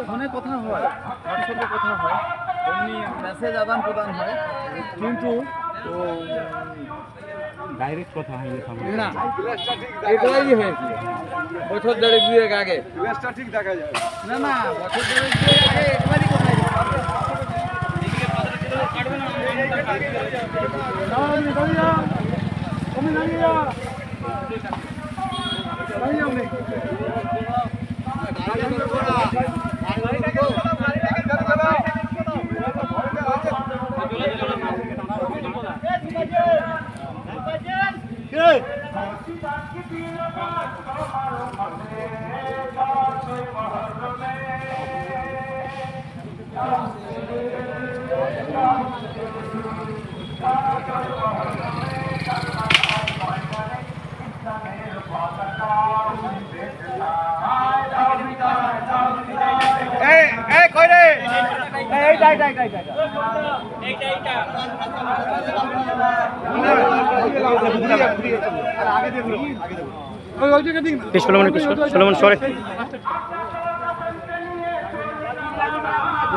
ফোনে কথা হয়, হোয়াটসঅ্যাপে কথা হয়, এমনি মেসেজ আদান প্রদান হয়, কিন্তু ডাইরেক্ট কথা হয়নি না। এটাই হয়েছে বছর দেড়েক দুয়েক আগে, ঠিক দেখা যায় না না, বছর দেড়েক দুয়েক আগে একবারই কথা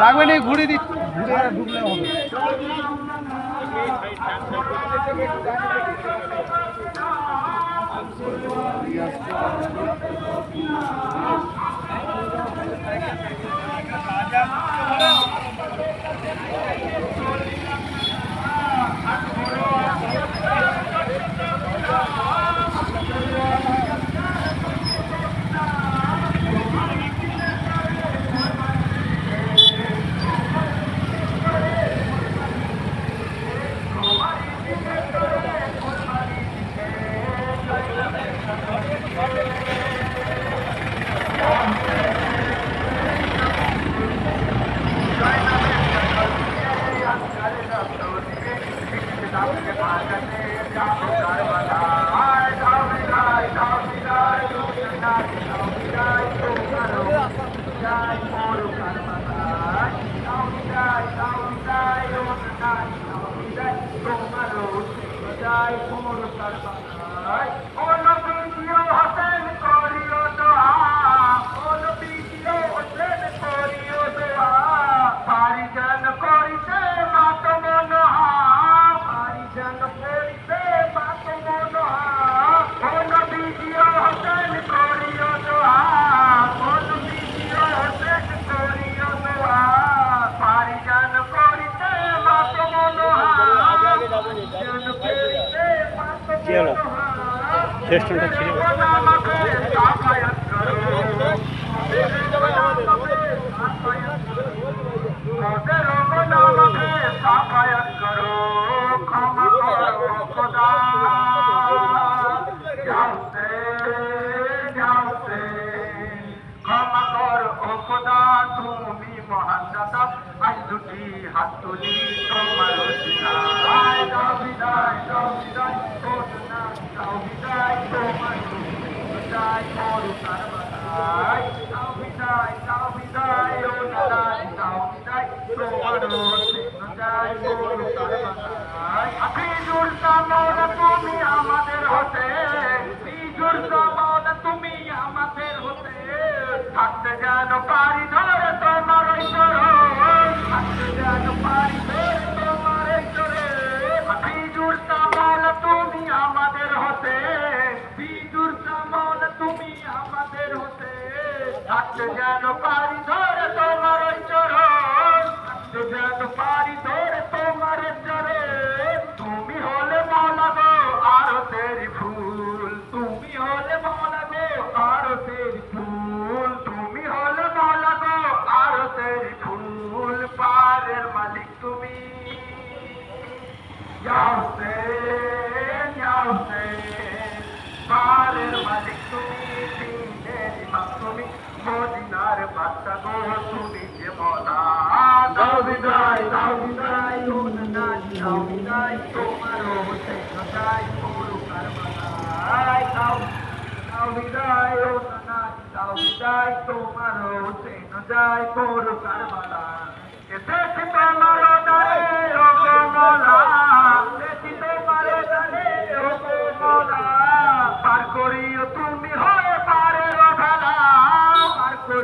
লাগবে নেই, ঘুরে দিচ্ছি, ঢুকলে হবে।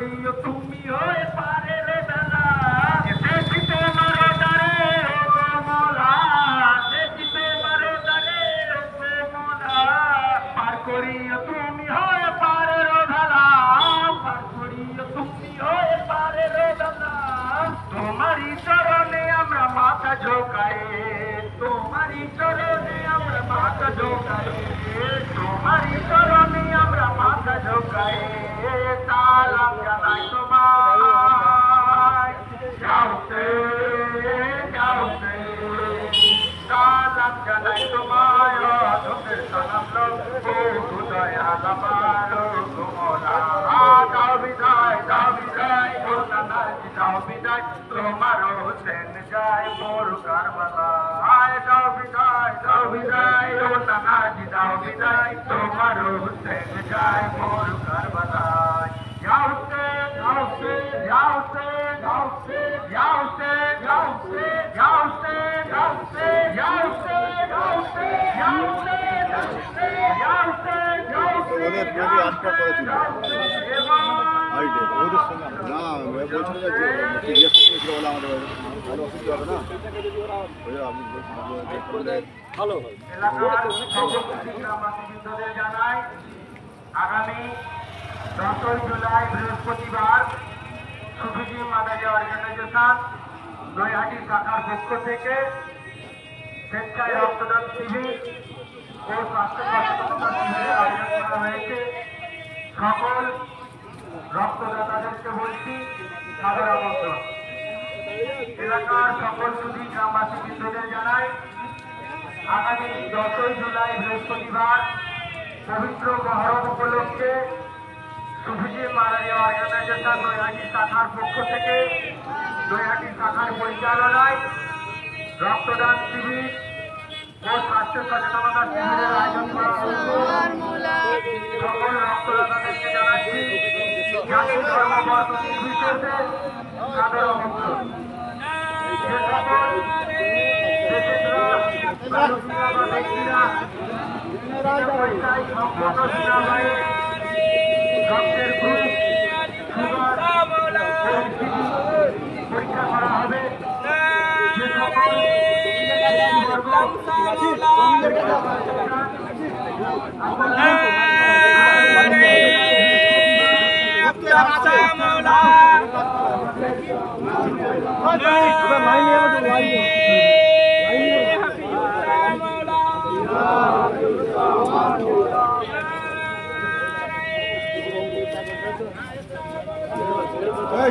করিও তুমি হয়ে পারে রে বেলা এসেছি তোমার দ্বারে ও মোলা এসেছি তোমার দ্বারে ও মোলা পার করিও তুমি হয়ে পারে রে বেলা পার করিও তুমি হয়ে পারে রে বেলা তোমারই চরণে আমরা মাথা ঝোঁকাই তোমারই চরণে আমরা মাথা ঝোঁকাই তোমারই চরণে আমরা মাথা ঝোঁকাই সালাম জানাই তোমায় যাওতে যাওতে সালাম জানাই তোমায় তোদের সালাম লোক ও দয়াল আমার তোমরা দাও বিদায় ও নানাজি দাও বিদায় তোমার হোসেন যায় মোর কারবালায় দাও বিদায় ও নানাজি দাও বিদায় তোমার হোসেন যায় মোর কারবালায় যাওতে যাওতে যাওতে যাওতে যাওতে যাওতে যাওতে যাওতে যাওতে যাওতে যাওতে যাওতে ওদের প্রতি আটকা করে দিল আইডে ওদের সঙ্গে না বলছিল যে জিজ্ঞেস করছিল বলে আমাদের ভালো অসুবিধা হবে না ভালো জানাই আগামী 10 জুলাই বৃহস্পতিবার সুফিজি মাদারি অর্গানাইজেশন নৈহাটি শাখার পক্ষ থেকে স্বেচ্ছায় রক্তদান শিবির ও স্বাস্থ্য সচেতনতা শিবিরের আয়োজন করা হয়েছে। সকল রক্তদাতাদেরকে বলছি সাদর আমন্ত্রণ। এলাকার সকল সুধী গ্রামবাসী বৃন্দদের জানাই আগামী 10 জুলাই বৃহস্পতিবার পবিত্র মহরম উপলক্ষে সুফিজি মাদারি অর্গানাইজেশন নৈহাটি শাখার পক্ষ থেকে নৈহাটি শাখার পরিচালনায় রক্তদান শিবির ও স্বাস্থ্য সচেতনতা শিবিরের আয়োজন করা হয়েছে। সকল রক্তদাতাদেরকে জানাচ্ছি জাতি ধর্ম বর্ণ নির্বিশেষে সাদর আমন্ত্রণ। যে সকল দেশেন্দ্রা ভারতীয় বা ব্যক্তিরা পয়সায় সম্পূর্ণ সেনাবাহিনী রক্তের গ্রুপ সুগার পরীক্ষা করা হবে। যে সকল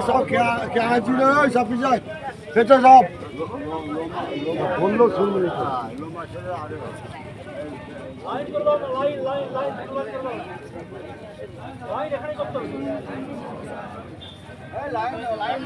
সব খেয়া ছিল সব পিছায় সেটা সব বললো শুনবে লাইন